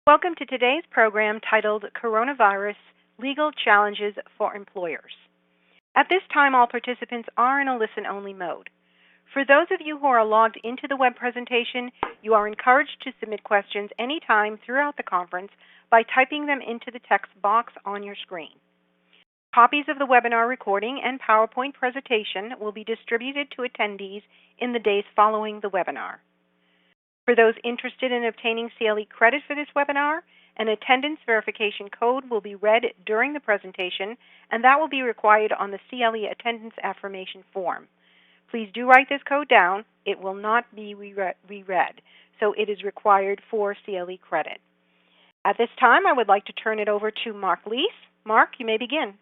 Welcome to today's program titled Coronavirus Legal Challenges for Employers. At this time, all participants are in a listen-only mode. For those of you who are logged into the web presentation, you are encouraged to submit questions anytime throughout the conference by typing them into the text box on your screen. Copies of the webinar recording and PowerPoint presentation will be distributed to attendees in the days following the webinar. For those interested in obtaining CLE credit for this webinar, an attendance verification code will be read during the presentation, and that will be required on the CLE attendance affirmation form. Please do write this code down. It will not be reread, so it is required for CLE credit. At this time, I would like to turn it over to Mark Leese. Mark, you may begin.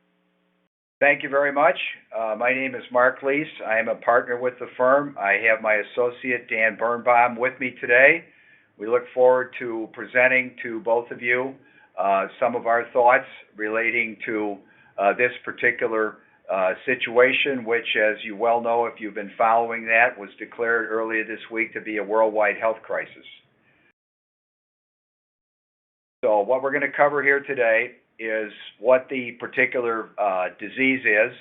Thank you very much. My name is Mark Leese. I am a partner with the firm. I have my associate, Dan Birnbaum, with me today. We look forward to presenting to both of you some of our thoughts relating to this particular situation, which, as you well know, if you've been following that, was declared earlier this week to be a worldwide health crisis. So what we're going to cover here today is what the particular disease is,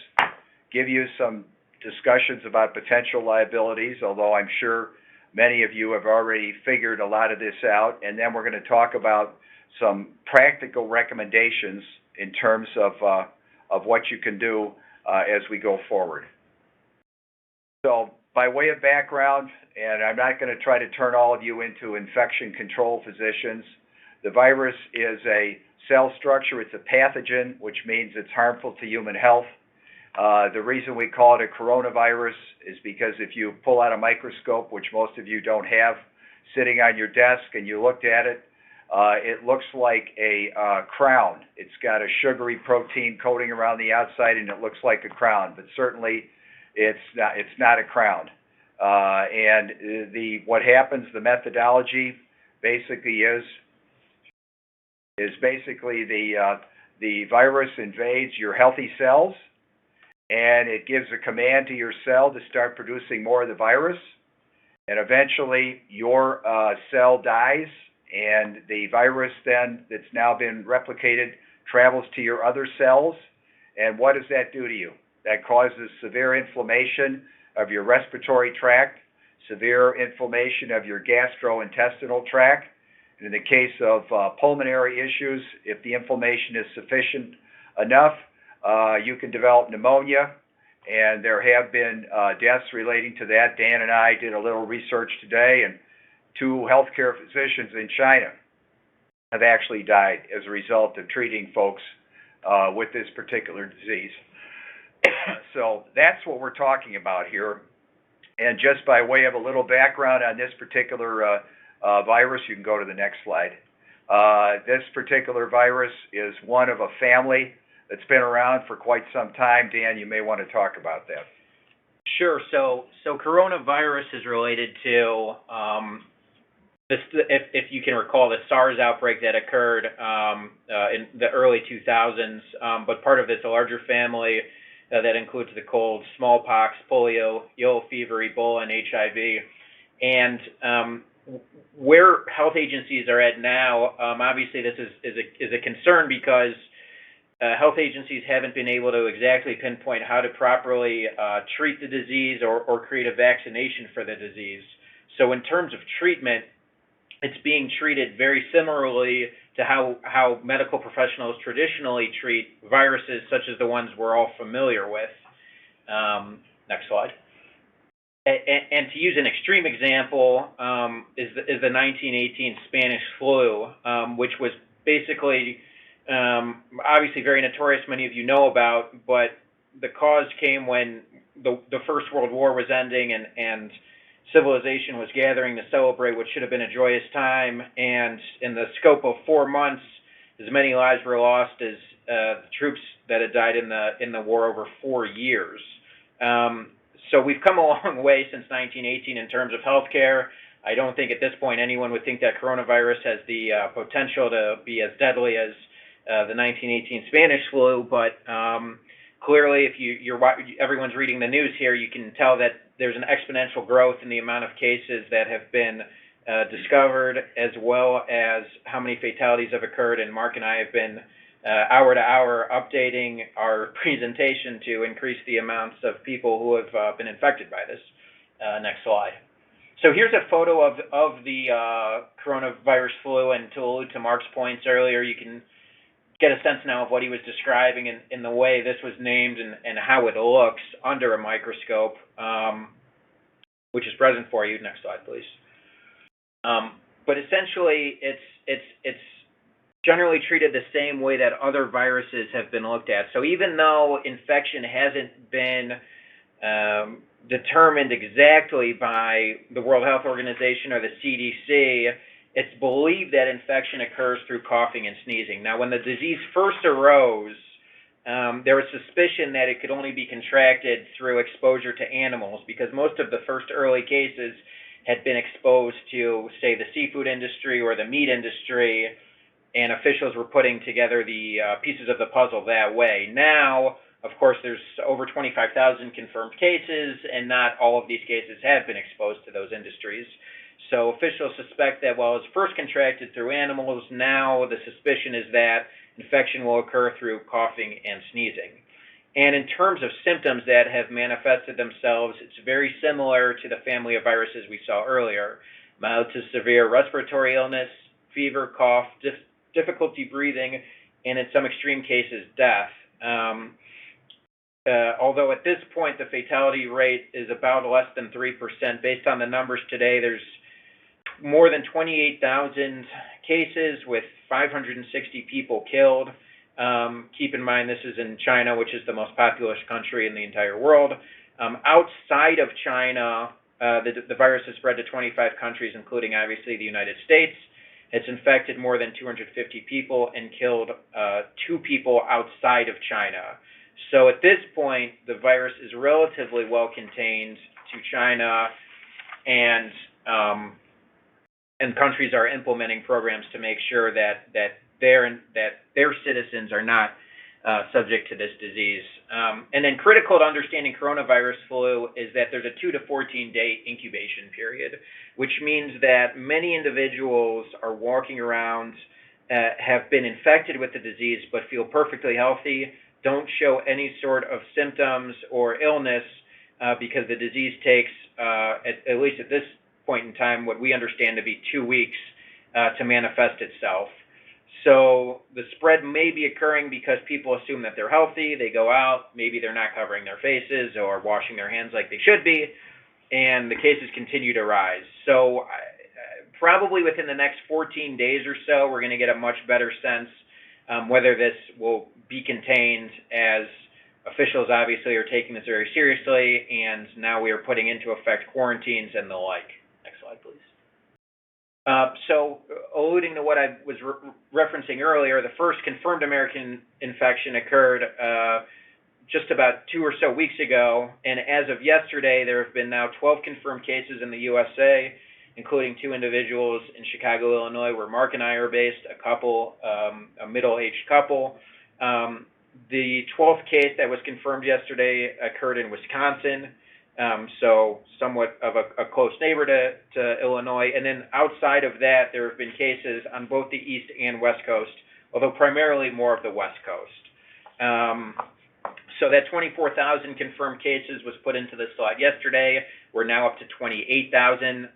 give you some discussions about potential liabilities, although I'm sure many of you have already figured a lot of this out, and then we're going to talk about some practical recommendations in terms of what you can do as we go forward. So by way of background, and I'm not going to try to turn all of you into infection control physicians, the virus is a cell structure. It's a pathogen, which means it's harmful to human health. The reason we call it a coronavirus is because if you pull out a microscope, which most of you don't have, sitting on your desk and you looked at it, it looks like a crown. It's got a sugary protein coating around the outside and it looks like a crown, but certainly it's not a crown. What happens, the methodology basically is basically the virus invades your healthy cells, and it gives a command to your cell to start producing more of the virus, and eventually your cell dies, and the virus then that's now been replicated travels to your other cells. And what does that do to you? That causes severe inflammation of your respiratory tract, severe inflammation of your gastrointestinal tract. In the case of pulmonary issues, if the inflammation is sufficient enough, you can develop pneumonia, and there have been deaths relating to that. Dan and I did a little research today, and 2 healthcare physicians in China have actually died as a result of treating folks with this particular disease. So that's what we're talking about here. And just by way of a little background on this particular virus, you can go to the next slide. This particular virus is one of a family that's been around for quite some time. Dan, you may want to talk about that. Sure. So coronavirus is related to if you can recall, the SARS outbreak that occurred in the early 2000s. But part of it's a larger family that includes the cold, smallpox, polio, yellow fever, Ebola, and HIV. And where health agencies are at now, obviously this is a concern because health agencies haven't been able to exactly pinpoint how to properly treat the disease or create a vaccination for the disease. So in terms of treatment, it's being treated very similarly to how medical professionals traditionally treat viruses such as the ones we're all familiar with. Next slide. And to use an extreme example is the 1918 Spanish flu, which was basically obviously very notorious, many of you know about, but the cause came when the First World War was ending and civilization was gathering to celebrate what should have been a joyous time, and in the scope of 4 months, as many lives were lost as the troops that had died in the war over 4 years. So we've come a long way since 1918 in terms of healthcare. I don't think at this point anyone would think that coronavirus has the potential to be as deadly as the 1918 Spanish flu, but clearly, if everyone's reading the news here, you can tell that there's an exponential growth in the amount of cases that have been discovered, as well as how many fatalities have occurred. And Mark and I have been hour to hour updating our presentation to increase the amounts of people who have been infected by this. Next slide. So here's a photo of the coronavirus flu, and to allude to Mark's points earlier, you can get a sense now of what he was describing in the way this was named and how it looks under a microscope, which is present for you. Next slide, please. But essentially, it's generally treated the same way that other viruses have been looked at. So even though infection hasn't been determined exactly by the World Health Organization or the CDC, it's believed that infection occurs through coughing and sneezing. Now, when the disease first arose, there was suspicion that it could only be contracted through exposure to animals, because most of the first early cases had been exposed to, say, the seafood industry or the meat industry, and officials were putting together the pieces of the puzzle that way. Now, of course, there's over 25,000 confirmed cases, and not all of these cases have been exposed to those industries. So officials suspect that while it's first contracted through animals, now the suspicion is that infection will occur through coughing and sneezing. And in terms of symptoms that have manifested themselves, it's very similar to the family of viruses we saw earlier. Mild to severe respiratory illness, fever, cough, difficulty breathing, and in some extreme cases, death. Although at this point the fatality rate is about less than 3%. Based on the numbers today, there's more than 28,000 cases with 560 people killed. Keep in mind this is in China, which is the most populous country in the entire world. Outside of China, the virus has spread to 25 countries, including obviously the United States. It's infected more than 250 people and killed 2 people outside of China. So at this point, the virus is relatively well contained to China, and countries are implementing programs to make sure that their citizens are not subject to this disease. And then critical to understanding coronavirus flu is that there's a 2 to 14-day incubation period, which means that many individuals are walking around, have been infected with the disease, but feel perfectly healthy, don't show any sort of symptoms or illness, because the disease takes, at least at this point in time, what we understand to be 2 weeks to manifest itself. So the spread may be occurring because people assume that they're healthy, they go out, maybe they're not covering their faces or washing their hands like they should be, and the cases continue to rise. So probably within the next 14 days or so, we're going to get a much better sense whether this will be contained, as officials obviously are taking this very seriously, and now we are putting into effect quarantines and the like. Next slide, please. So alluding to what I was referencing earlier, the first confirmed American infection occurred just about 2 or so weeks ago, and as of yesterday, there have been now 12 confirmed cases in the USA, including 2 individuals in Chicago, Illinois, where Mark and I are based, a couple, a middle-aged couple. The 12th case that was confirmed yesterday occurred in Wisconsin, so somewhat of a close neighbor to Illinois. And then outside of that, there have been cases on both the East and West Coast, although primarily more of the West Coast. So that 24,000 confirmed cases was put into the slide yesterday. We're now up to 28,000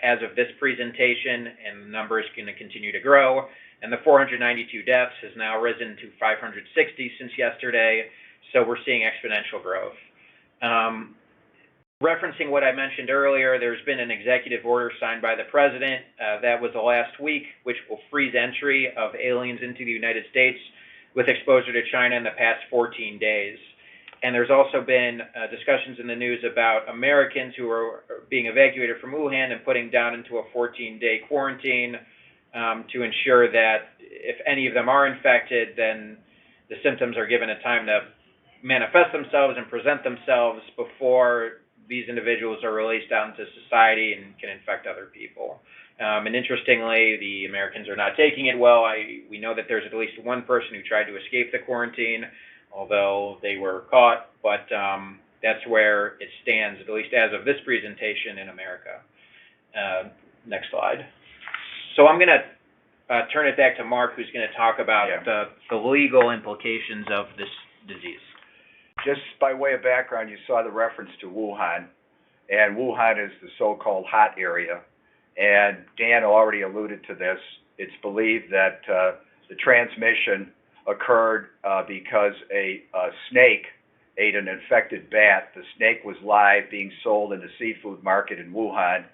as of this presentation, and the number is going to continue to grow. And the 492 deaths has now risen to 560 since yesterday, so we're seeing exponential growth. Referencing what I mentioned earlier, there's been an executive order signed by the president that was the last week, which will freeze entry of aliens into the United States with exposure to China in the past 14 days. And there's also been discussions in the news about Americans who are being evacuated from Wuhan and putting down into a 14-day quarantine to ensure that if any of them are infected, then the symptoms are given a time to manifest themselves and present themselves before these individuals are released out into society and can infect other people. And interestingly, the Americans are not taking it well. We know that there's at least one person who tried to escape the quarantine, although they were caught, but that's where it stands, at least as of this presentation in America. Next slide. So I'm going to turn it back to Mark, who's going to talk about the legal implications of this disease. Just by way of background, you saw the reference to Wuhan, and Wuhan is the so-called hot area, and Dan already alluded to this. It's believed that the transmission occurred because a snake ate an infected bat. The snake was live, being sold in the seafood market in Wuhan,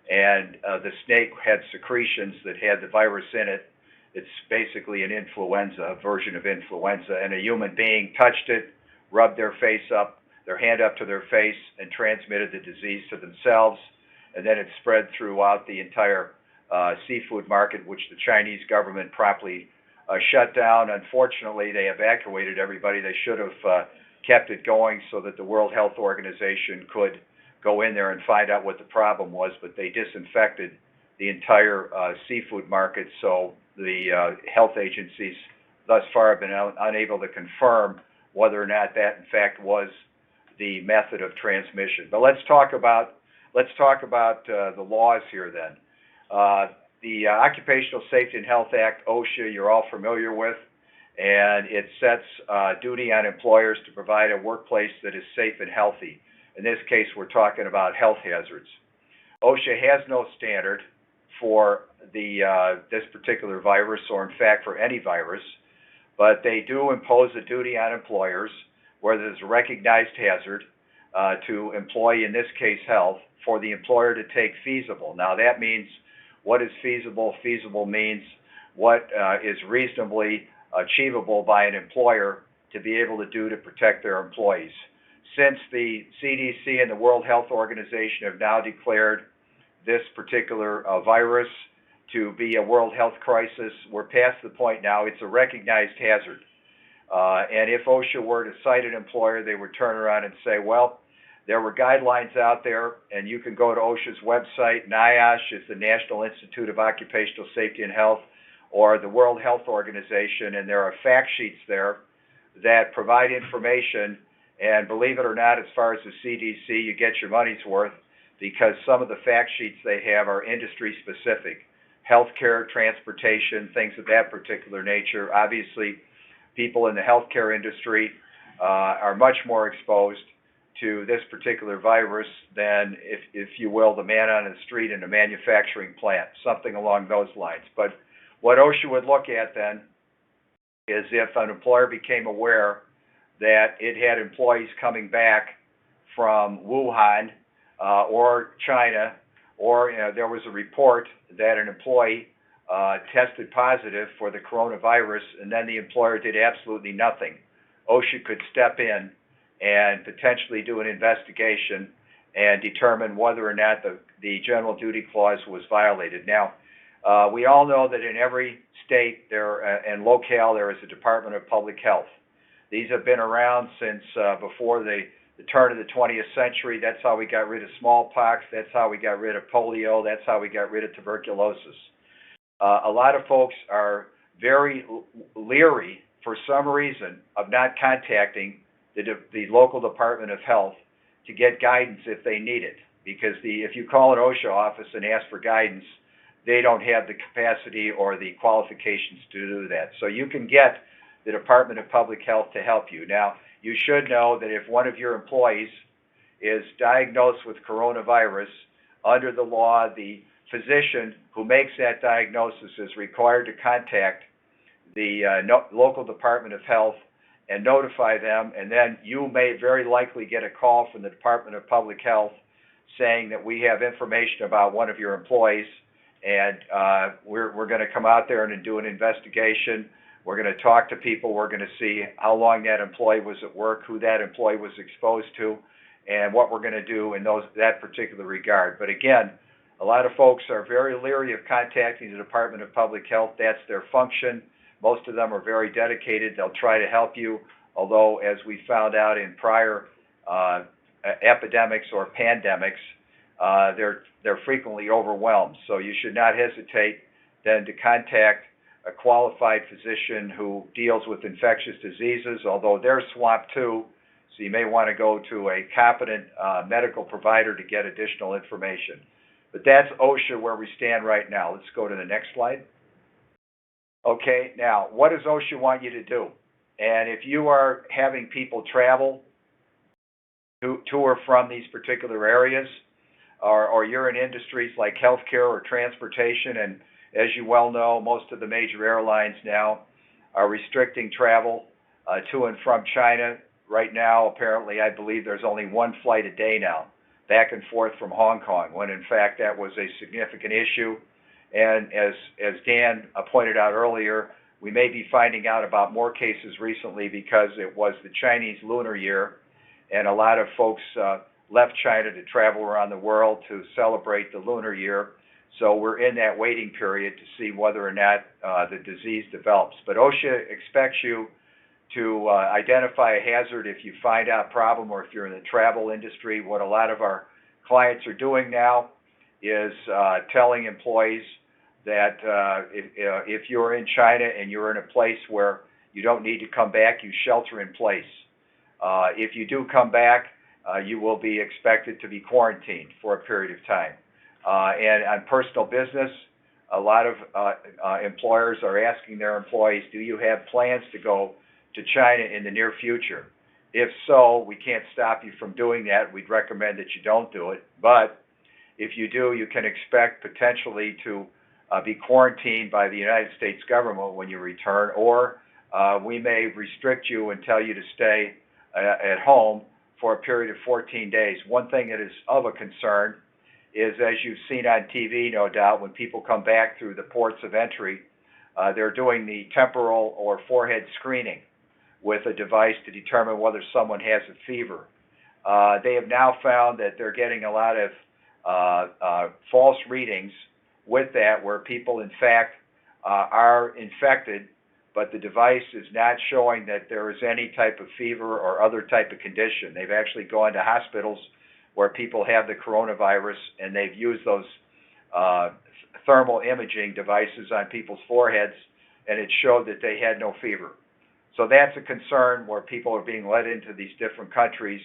and the snake had secretions that had the virus in it. It's basically an influenza, a version of influenza, and a human being touched it, rubbed their hand up to their face, and transmitted the disease to themselves, and then it spread throughout the entire seafood market, which the Chinese government promptly shut down. Unfortunately, they evacuated everybody. They should have kept it going so that the World Health Organization could go in there and find out what the problem was, but they disinfected the entire seafood market, so the health agencies thus far have been unable to confirm whether or not that in fact was the method of transmission. But let's talk about the laws here then. The Occupational Safety and Health Act, OSHA, you're all familiar with, and it sets duty on employers to provide a workplace that is safe and healthy. In this case, we're talking about health hazards. OSHA has no standard for this particular virus, or in fact for any virus, but they do impose a duty on employers where there's a recognized hazard to employee, in this case health, for the employer to take feasible. Now that means, what is feasible? Feasible means what is reasonably achievable by an employer to be able to do to protect their employees. Since the CDC and the World Health Organization have now declared this particular virus to be a world health crisis, we're past the point now. It's a recognized hazard. And if OSHA were to cite an employer, they would turn around and say, well, there were guidelines out there, and you can go to OSHA's website. NIOSH is the National Institute of Occupational Safety and Health, or the World Health Organization, and there are fact sheets there that provide information. And believe it or not, as far as the CDC, you get your money's worth, because some of the fact sheets they have are industry specific. Healthcare, transportation, things of that particular nature. Obviously, people in the healthcare industry are much more exposed to this particular virus than, if you will, the man on the street in a manufacturing plant, something along those lines. But what OSHA would look at then is if an employer became aware that it had employees coming back from Wuhan or China, or there was a report that an employee tested positive for the coronavirus, and then the employer did absolutely nothing. OSHA could step in and potentially do an investigation and determine whether or not the general duty clause was violated. Now, we all know that in every state and locale there is a Department of Public Health. These have been around since before the turn of the 20th century. That's how we got rid of smallpox. That's how we got rid of polio. That's how we got rid of tuberculosis. A lot of folks are very leery, for some reason, of not contacting the local Department of Health to get guidance if they need it. Because if you call an OSHA office and ask for guidance, they don't have the capacity or the qualifications to do that. So you can get the Department of Public Health to help you. Now, you should know that if one of your employees is diagnosed with coronavirus, under the law, the physician who makes that diagnosis is required to contact the local Department of Health and notify them, and then you may very likely get a call from the Department of Public Health saying that we have information about one of your employees, and we're going to come out there and do an investigation. We're going to talk to people. We're going to see how long that employee was at work, who that employee was exposed to, and what we're going to do in that particular regard. But again, a lot of folks are very leery of contacting the Department of Public Health. That's their function. Most of them are very dedicated. They'll try to help you, although, as we found out in prior epidemics or pandemics, they're frequently overwhelmed. So you should not hesitate then to contact a qualified physician who deals with infectious diseases, although they're swamped too, so you may want to go to a competent medical provider to get additional information. But that's OSHA where we stand right now. Let's go to the next slide. Okay, now, what does OSHA want you to do? And if you are having people travel to or from these particular areas, or you're in industries like healthcare or transportation, and as you well know, most of the major airlines now are restricting travel to and from China. Right now, apparently, I believe there's only one flight a day now, back and forth from Hong Kong, when in fact that was a significant issue. And as Dan pointed out earlier, we may be finding out about more cases recently because it was the Chinese Lunar Year, and a lot of folks left China to travel around the world to celebrate the Lunar Year. So we're in that waiting period to see whether or not the disease develops. But OSHA expects you to identify a hazard if you find out a problem, or if you're in the travel industry. What a lot of our clients are doing now is telling employees that if you're in China and you're in a place where you don't need to come back, you shelter in place. If you do come back, you will be expected to be quarantined for a period of time. And on personal business, a lot of employers are asking their employees, do you have plans to go to China in the near future? If so, we can't stop you from doing that. We'd recommend that you don't do it. But if you do, you can expect potentially to be quarantined by the United States government when you return, or we may restrict you and tell you to stay at home for a period of 14 days. One thing that is of a concern is, as you've seen on TV, no doubt, when people come back through the ports of entry, they're doing the temporal or forehead screening with a device to determine whether someone has a fever. They have now found that they're getting a lot of false readings with that, where people in fact are infected, but the device is not showing that there is any type of fever or other type of condition. They've actually gone to hospitals where people have the coronavirus, and they've used those thermal imaging devices on people's foreheads, and it showed that they had no fever. So that's a concern, where people are being led into these different countries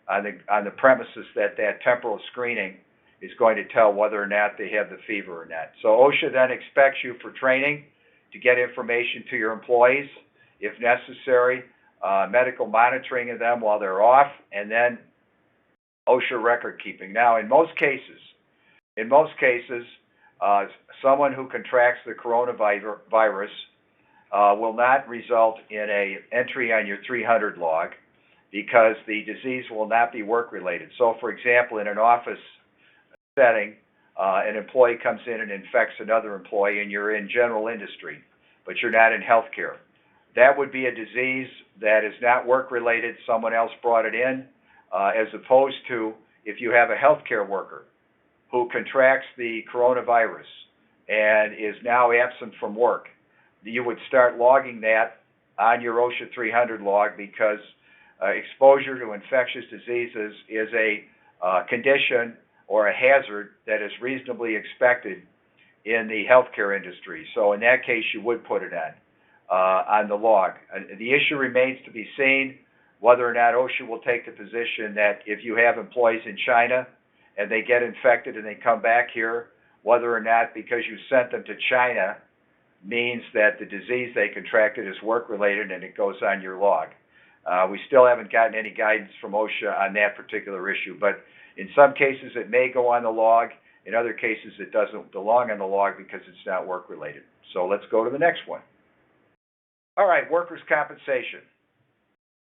on the premises that temporal screening is going to tell whether or not they have the fever or not. So OSHA then expects you for training to get information to your employees, if necessary, medical monitoring of them while they're off, and then OSHA record keeping. Now, in most cases, someone who contracts the coronavirus will not result in an entry on your 300 log, because the disease will not be work-related. So, for example, in an office setting, an employee comes in and infects another employee, and you're in general industry, but you're not in healthcare. That would be a disease that is not work-related. Someone else brought it in, as opposed to if you have a healthcare worker who contracts the coronavirus and is now absent from work. You would start logging that on your OSHA 300 log, because exposure to infectious diseases is a condition or a hazard that is reasonably expected in the healthcare industry. So in that case, you would put it on the log. The issue remains to be seen whether or not OSHA will take the position that if you have employees in China and they get infected and they come back here, whether or not because you sent them to China means that the disease they contracted is work-related and it goes on your log. We still haven't gotten any guidance from OSHA on that particular issue, but in some cases it may go on the log. In other cases it doesn't belong on the log because it's not work-related. So let's go to the next one. All right, workers' compensation.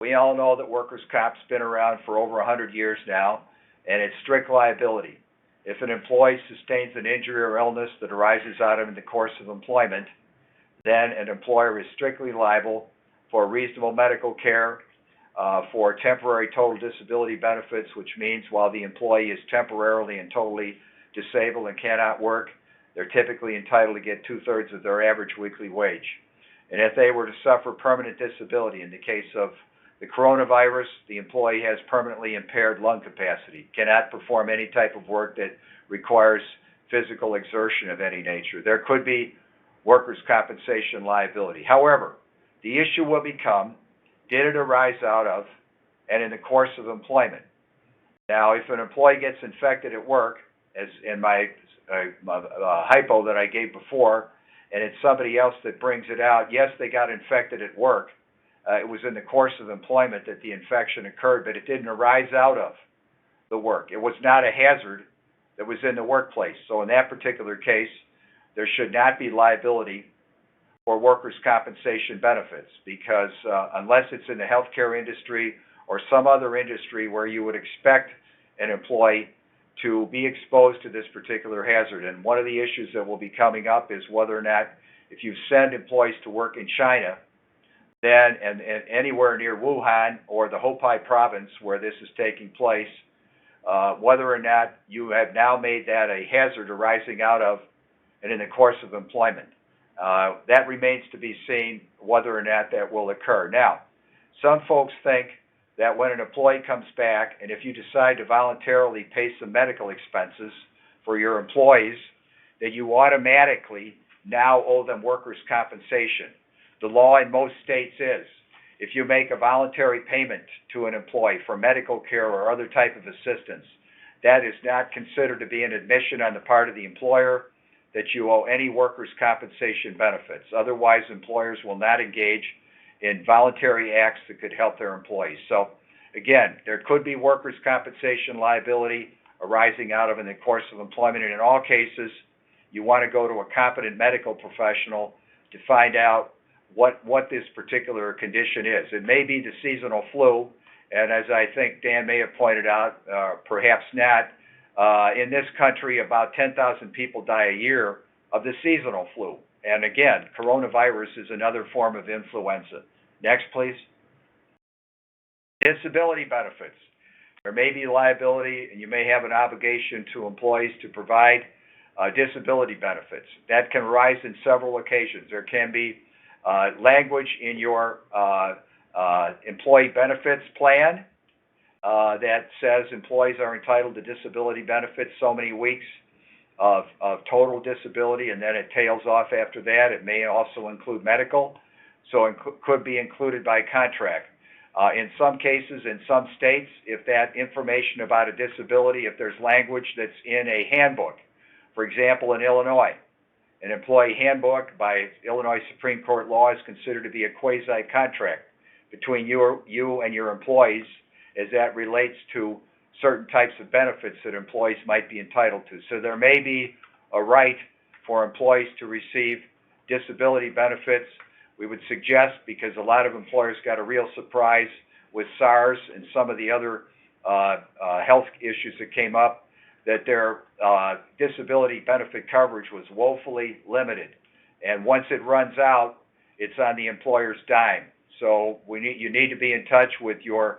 We all know that workers' comp's been around for over 100 years now, and it's strict liability. If an employee sustains an injury or illness that arises out of in the course of employment, then an employer is strictly liable for reasonable medical care, for temporary total disability benefits, which means while the employee is temporarily and totally disabled and cannot work, they're typically entitled to get 2/3 of their average weekly wage. And if they were to suffer permanent disability, in the case of the coronavirus, the employee has permanently impaired lung capacity, cannot perform any type of work that requires physical exertion of any nature. There could be workers' compensation liability. However, the issue will become, did it arise out of and in the course of employment? Now, if an employee gets infected at work as in my hypo that I gave before, and it's somebody else that brings it out, yes, they got infected at work. It was in the course of employment that the infection occurred, but it didn't arise out of the work. It was not a hazard that was in the workplace. So in that particular case, there should not be liability for workers' compensation benefits, because unless it's in the healthcare industry or some other industry where you would expect an employee to be exposed to this particular hazard. And one of the issues that will be coming up is whether or not, if you send employees to work in China, then and anywhere near Wuhan or the Hubei province where this is taking place, whether or not you have now made that a hazard arising out of and in the course of employment. That remains to be seen whether or not that will occur. Now, some folks think that when an employee comes back, and if you decide to voluntarily pay some medical expenses for your employees, that you automatically now owe them workers' compensation. The law in most states is, if you make a voluntary payment to an employee for medical care or other type of assistance, that is not considered to be an admission on the part of the employer that you owe any workers' compensation benefits. Otherwise, employers will not engage in voluntary acts that could help their employees. So, again, there could be workers' compensation liability arising out of in the course of employment, and in all cases, you want to go to a competent medical professional to find out what this particular condition is. It may be the seasonal flu, and as I think Dan may have pointed out, perhaps not. In this country, about 10,000 people die a year of the seasonal flu. And again, coronavirus is another form of influenza. Next, please. Disability benefits. There may be liability, and you may have an obligation to employees to provide disability benefits. That can arise in several occasions. There can be language in your employee benefits plan that says employees are entitled to disability benefits so many weeks of total disability, and then it tails off after that. It may also include medical, so it could be included by contract. In some cases, in some states, if that information about a disability, if there's language that's in a handbook, for example, in Illinois, an employee handbook by Illinois Supreme Court law is considered to be a quasi-contract between you and your employees as that relates to certain types of benefits that employees might be entitled to. So there may be a right for employees to receive disability benefits. We would suggest, because a lot of employers got a real surprise with SARS and some of the other health issues that came up, that their disability benefit coverage was woefully limited. And once it runs out, it's on the employer's dime. So you need to be in touch with your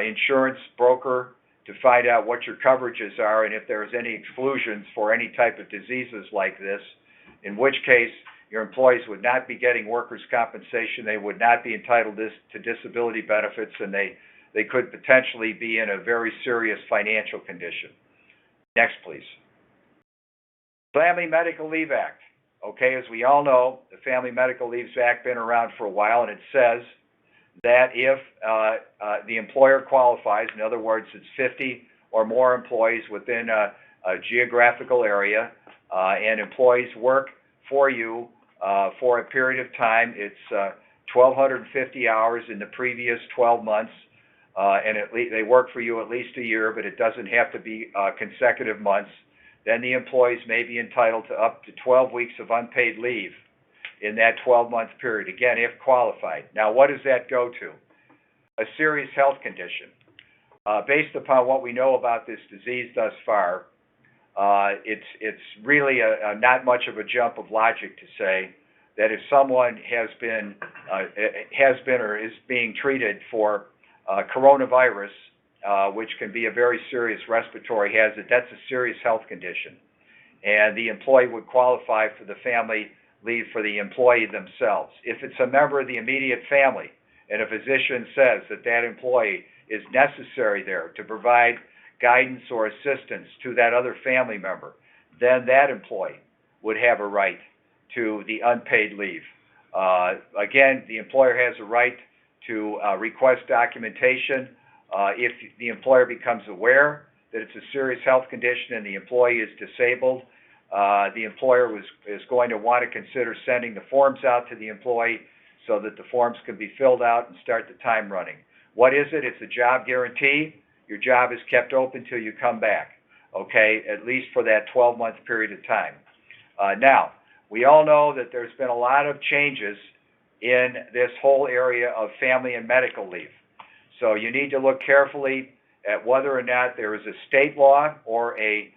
insurance broker to find out what your coverages are and if there's any exclusions for any type of diseases like this, in which case your employees would not be getting workers' compensation, they would not be entitled to disability benefits, and they could potentially be in a very serious financial condition. Next, please. Family Medical Leave Act. Okay, as we all know, the Family Medical Leave Act been around for a while, and it says that if the employer qualifies, in other words, it's 50 or more employees within a geographical area, and employees work for you for a period of time, it's 1,250 hours in the previous 12 months, and they work for you at least a year, but it doesn't have to be consecutive months, then the employees may be entitled to up to 12 weeks of unpaid leave in that 12-month period, again, if qualified. Now, what does that go to? A serious health condition. Based upon what we know about this disease thus far, it's really not much of a jump of logic to say that if someone has been or is being treated for coronavirus, which can be a very serious respiratory hazard, that's a serious health condition. And the employee would qualify for the family leave for the employee themselves. If it's a member of the immediate family, and a physician says that that employee is necessary there to provide guidance or assistance to that other family member, then that employee would have a right to the unpaid leave. Again, the employer has a right to request documentation if the employer becomes aware that it's a serious health condition and the employee is disabled, the employer is going to want to consider sending the forms out to the employee so that the forms can be filled out and start the time running. What is it? It's a job guarantee. Your job is kept open till you come back, okay, at least for that 12-month period of time. Now, we all know that there's been a lot of changes in this whole area of family and medical leave. So you need to look carefully at whether or not there is a state law or a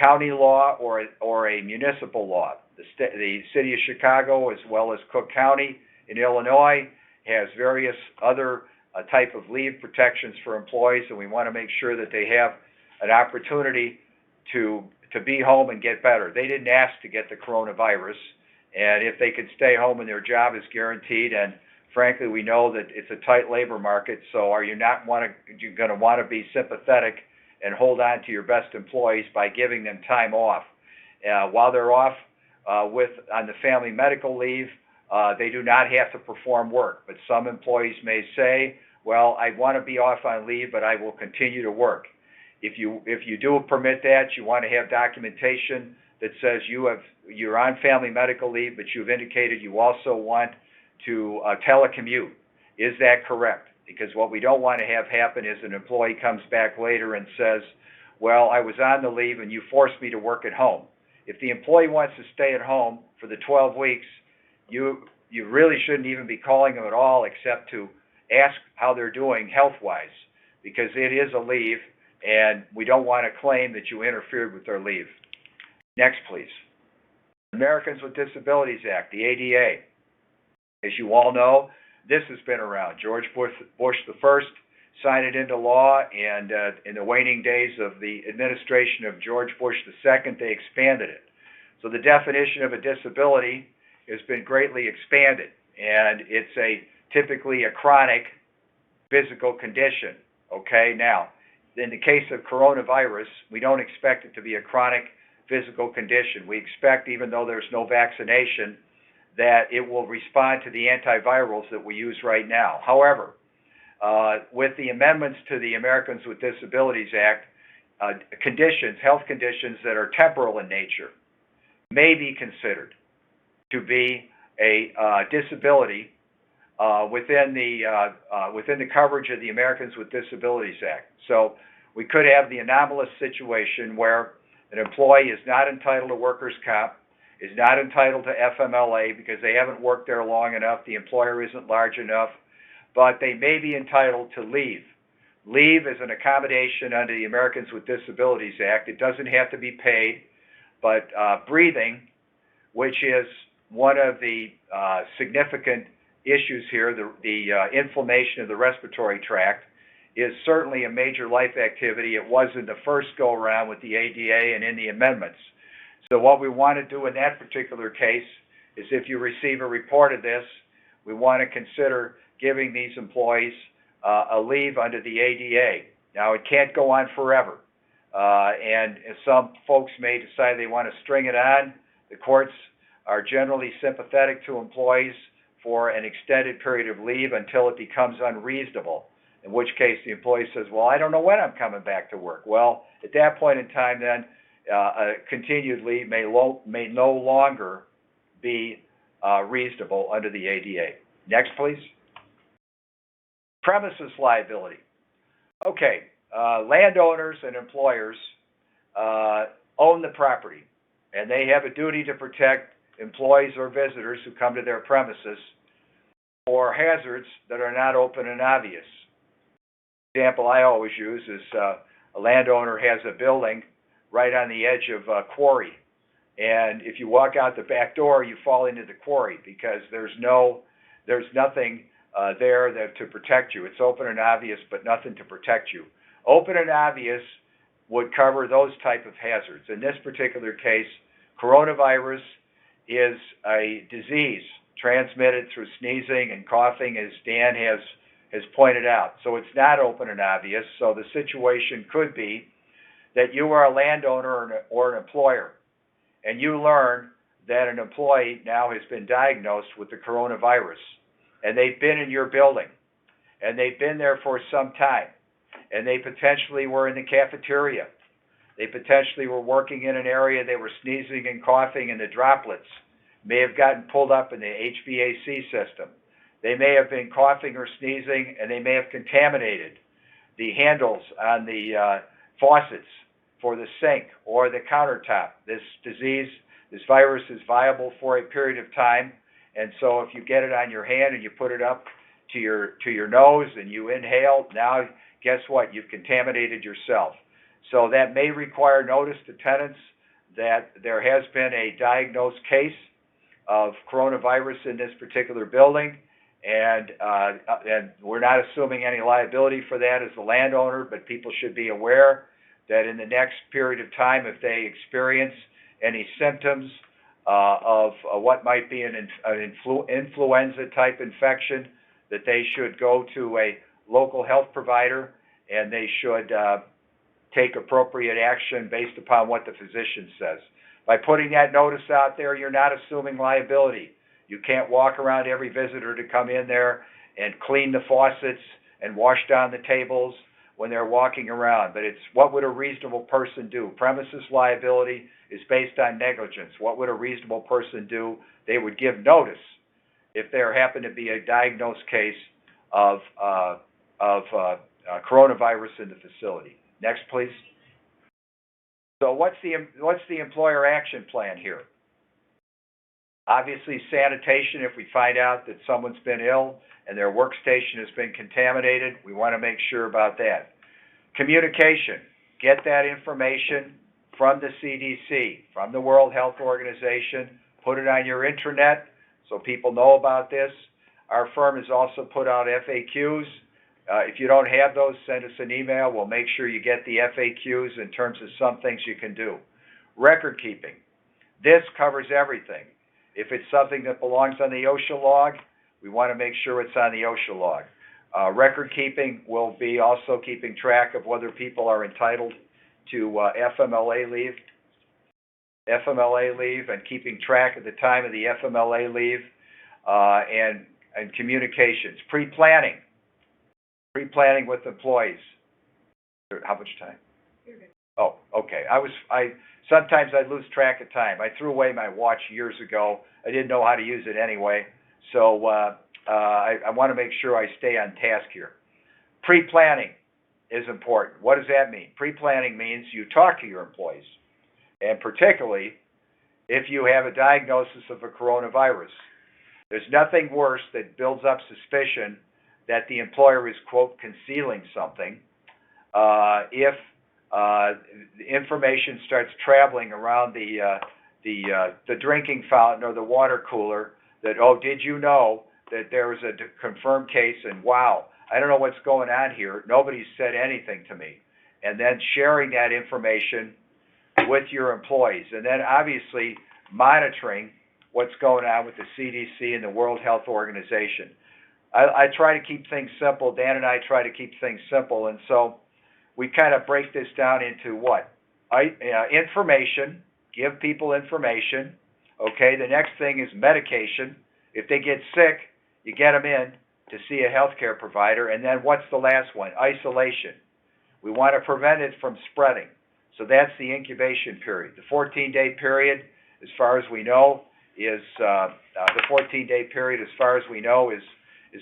county law or a municipal law. The city of Chicago, as well as Cook County in Illinois, has various other type of leave protections for employees, and we want to make sure that they have an opportunity to be home and get better. They didn't ask to get the coronavirus, and if they could stay home and their job is guaranteed, and frankly, we know that it's a tight labor market, so are you not you're going to want to be sympathetic and hold on to your best employees by giving them time off. While they're off on the family medical leave, they do not have to perform work, but some employees may say, well, I want to be off on leave, but I will continue to work. If you do permit that, you want to have documentation that says you're on family medical leave, but you've indicated you also want to telecommute. Is that correct? Because what we don't want to have happen is an employee comes back later and says, well, I was on the leave and you forced me to work at home. If the employee wants to stay at home for the 12 weeks, you really shouldn't even be calling them at all except to ask how they're doing health-wise, because it is a leave and we don't want to claim that you interfered with their leave. Next, please. Americans with Disabilities Act, the ADA. As you all know, this has been around. George Bush I signed it into law, and in the waning days of the administration of George Bush II, they expanded it. So the definition of a disability has been greatly expanded, and it's typically a chronic physical condition. Okay, now, in the case of coronavirus, we don't expect it to be a chronic physical condition. We expect, even though there's no vaccination, that it will respond to the antivirals that we use right now. However, with the amendments to the Americans with Disabilities Act, health conditions that are temporal in nature may be considered to be a disability within the coverage of the Americans with Disabilities Act. So we could have the anomalous situation where an employee is not entitled to workers' comp, is not entitled to FMLA because they haven't worked there long enough, the employer isn't large enough, but they may be entitled to leave. Leave is an accommodation under the Americans with Disabilities Act. It doesn't have to be paid, but breathing, which is one of the significant issues here, the inflammation of the respiratory tract, is certainly a major life activity. It was in the first go-around with the ADA and in the amendments. So what we want to do in that particular case is, if you receive a report of this, we want to consider giving these employees a leave under the ADA. Now, it can't go on forever, and some folks may decide they want to string it on. The courts are generally sympathetic to employees for an extended period of leave until it becomes unreasonable, in which case the employee says, well, I don't know when I'm coming back to work. Well, at that point in time, then, a continued leave may no longer be reasonable under the ADA. Next, please. Premises liability. Okay, landowners and employers own the property, and they have a duty to protect employees or visitors who come to their premises for hazards that are not open and obvious. The example I always use is a landowner has a building right on the edge of a quarry, and if you walk out the back door, you fall into the quarry because there's nothing there to protect you. It's open and obvious, but nothing to protect you. Open and obvious would cover those type of hazards. In this particular case, coronavirus is a disease transmitted through sneezing and coughing, as Dan has pointed out. So it's not open and obvious. So the situation could be that you are a landowner or an employer, and you learn that an employee now has been diagnosed with the coronavirus, and they've been in your building, and they've been there for some time, and they potentially were in the cafeteria. They potentially were working in an area, they were sneezing and coughing, and the droplets may have gotten pulled up in the HVAC system. They may have been coughing or sneezing, and they may have contaminated the handles on the faucets for the sink or the countertop. This disease, this virus is viable for a period of time, and so if you get it on your hand and you put it up to your nose and you inhale, now guess what? You've contaminated yourself. So that may require notice to tenants that there has been a diagnosed case of coronavirus in this particular building, and we're not assuming any liability for that as the landowner, but people should be aware that in the next period of time, if they experience any symptoms of what might be an influenza-type infection, that they should go to a local health provider, and they should take appropriate action based upon what the physician says. By putting that notice out there, you're not assuming liability. You can't walk around every visitor to come in there and clean the faucets and wash down the tables when they're walking around. But it's what would a reasonable person do? Premises liability is based on negligence. What would a reasonable person do? They would give notice if there happened to be a diagnosed case of coronavirus in the facility. Next, please. So what's the employer action plan here? Obviously, sanitation. If we find out that someone's been ill and their workstation has been contaminated, we want to make sure about that. Communication. Get that information from the CDC, from the World Health Organization. Put it on your intranet so people know about this. Our firm has also put out FAQs. If you don't have those, send us an email. We'll make sure you get the FAQs in terms of some things you can do. Record keeping. This covers everything. If it's something that belongs on the OSHA log, we want to make sure it's on the OSHA log. Record keeping will be also keeping track of whether people are entitled to FMLA leave. FMLA leave, and keeping track at the time of the FMLA leave, and communications. Pre-planning with employees. How much time? Oh, okay. Sometimes I lose track of time. I threw away my watch years ago. I didn't know how to use it anyway. So I want to make sure I stay on task here. Pre-planning is important. What does that mean? Pre-planning means you talk to your employees, and particularly if you have a diagnosis of a coronavirus. There's nothing worse that builds up suspicion that the employer is, quote, concealing something. If the information starts traveling around the drinking fountain or the water cooler that, oh, did you know that there was a confirmed case, and wow, I don't know what's going on here, nobody's said anything to me. And then sharing that information with your employees, and then obviously monitoring what's going on with the CDC and the World Health Organization. I try to keep things simple. Dan and I try to keep things simple, and so we kind of break this down into what? Information, give people information. Okay, the next thing is medication. If they get sick, you get them in to see a healthcare provider. And then what's the last one? Isolation. We want to prevent it from spreading. So that's the incubation period. The 14-day period, as far as we know, is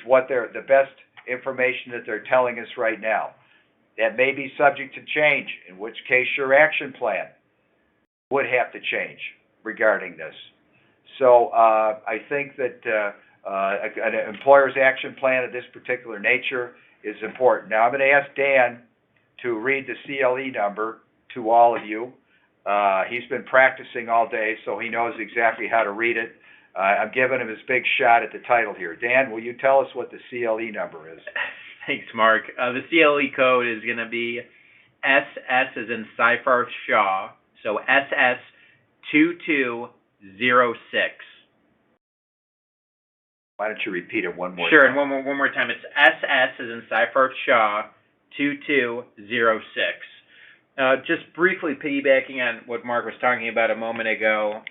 what the best information that they're telling us right now. That may be subject to change, in which case your action plan would have to change regarding this. So I think that an employer's action plan of this particular nature is important. Now I'm going to ask Dan to read the CLE number to all of you. He's been practicing all day, so he knows exactly how to read it. I'm giving him his big shot at the title here. Dan, will you tell us what the CLE number is? Thanks, Mark. The CLE code is going to be SS as in Seyfarth Shaw, so SS 2206. Why don't you repeat it one more time? Sure, and one more time. It's SS as in Seyfarth Shaw 2206. Just briefly piggybacking on what Mark was talking about a moment ago,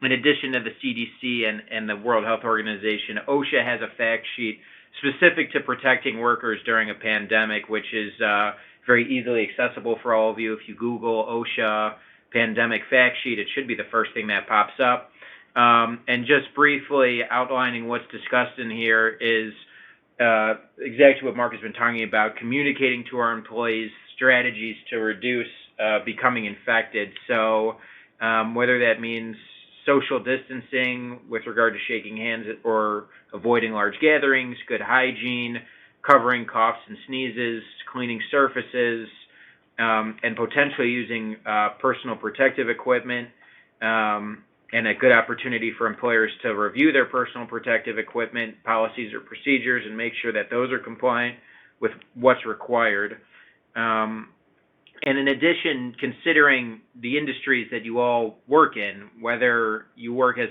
in addition to the CDC and the World Health Organization, OSHA has a fact sheet specific to protecting workers during a pandemic, which is very easily accessible for all of you. If you Google OSHA pandemic fact sheet, it should be the first thing that pops up. And just briefly outlining what's discussed in here is exactly what Mark has been talking about, communicating to our employees strategies to reduce becoming infected. So whether that means social distancing with regard to shaking hands or avoiding large gatherings, good hygiene, covering coughs and sneezes, cleaning surfaces, and potentially using personal protective equipment, and a good opportunity for employers to review their personal protective equipment policies or procedures and make sure that those are compliant with what's required. And in addition, considering the industries that you all work in, whether you work as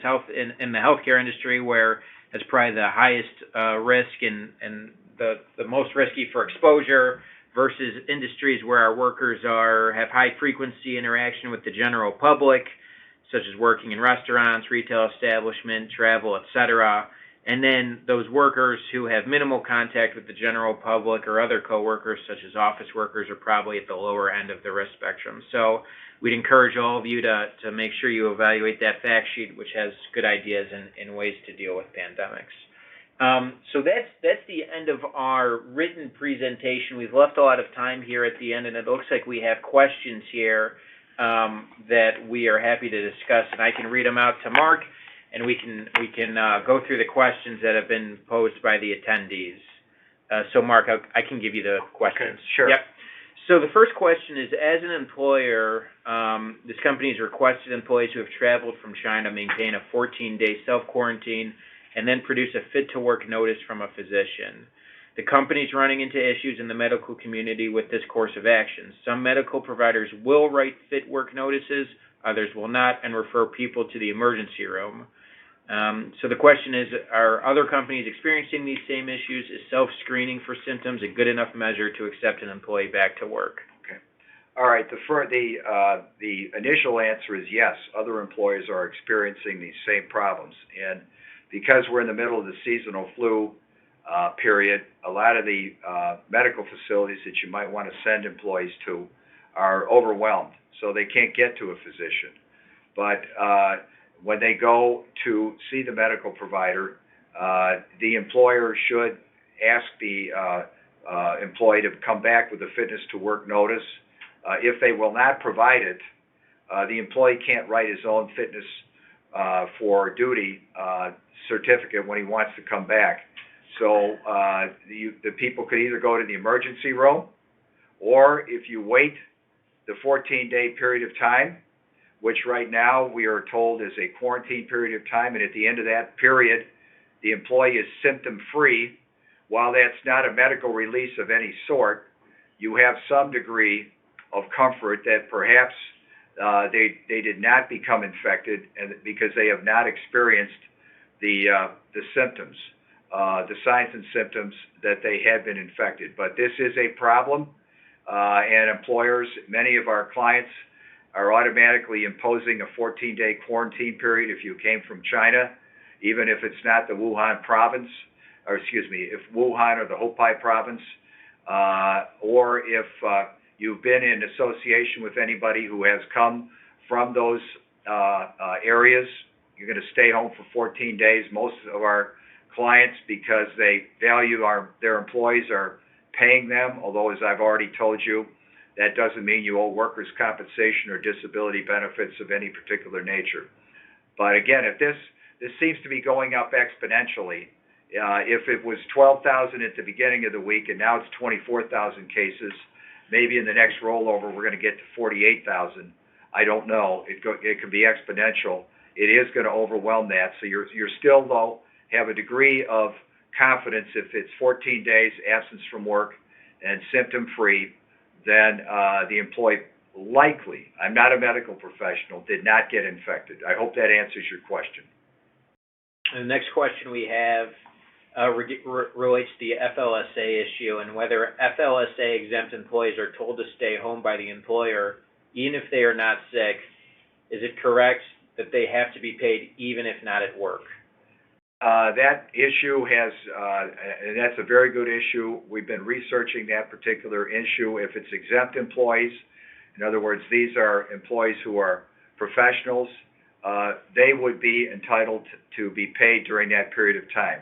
in the healthcare industry, where it's probably the highest risk and the most risky for exposure, versus industries where our workers have high frequency interaction with the general public, such as working in restaurants, retail establishment, travel, etc. And then those workers who have minimal contact with the general public or other coworkers, such as office workers, are probably at the lower end of the risk spectrum. So we'd encourage all of you to make sure you evaluate that fact sheet, which has good ideas and ways to deal with pandemics. So that's the end of our written presentation. We've left a lot of time here at the end, and it looks like we have questions here that we are happy to discuss, and I can read them out to Mark, and we can go through the questions that have been posed by the attendees. So Mark, I can give you the questions. Okay, sure. Yep. So the first question is, as an employer, this company has requested employees who have traveled from China maintain a 14-day self-quarantine and then produce a fit-to-work notice from a physician. The company is running into issues in the medical community with this course of action. Some medical providers will write fit work notices, others will not, and refer people to the emergency room. So the question is, are other companies experiencing these same issues? Is self-screening for symptoms a good enough measure to accept an employee back to work? Okay. All right. The initial answer is yes. Other employers are experiencing these same problems. And because we're in the middle of the seasonal flu period, a lot of the medical facilities that you might want to send employees to are overwhelmed, so they can't get to a physician. But when they go to see the medical provider, the employer should ask the employee to come back with a fitness to work notice. If they will not provide it, the employee can't write his own fitness for duty certificate when he wants to come back. So the people could either go to the emergency room, or if you wait the 14-day period of time, which right now we are told is a quarantine period of time, and at the end of that period, the employee is symptom-free. While that's not a medical release of any sort, you have some degree of comfort that perhaps they did not become infected, and because they have not experienced the symptoms, the signs and symptoms that they had been infected. But this is a problem, and employers, many of our clients, are automatically imposing a 14-day quarantine period if you came from China, even if it's not the Wuhan province, or excuse me, if Wuhan or the Hubei province, or if you've been in association with anybody who has come from those areas, you're going to stay home for 14 days. Most of our clients, because they value their employees, are paying them, although, as I've already told you, that doesn't mean you owe workers' compensation or disability benefits of any particular nature. But again, if this seems to be going up exponentially, if it was 12,000 at the beginning of the week and now it's 24,000 cases, maybe in the next rollover we're going to get to 48,000. I don't know. It could be exponential. It is going to overwhelm that. So you're still, though, have a degree of confidence if it's 14 days absence from work and symptom-free, then the employee likely, I'm not a medical professional, did not get infected. I hope that answers your question. And the next question we have relates to the FLSA issue and whether FLSA exempt employees are told to stay home by the employer even if they are not sick. Is it correct that they have to be paid even if not at work? That issue has, and that's a very good issue. We've been researching that particular issue. If it's exempt employees, in other words, these are employees who are professionals, they would be entitled to be paid during that period of time,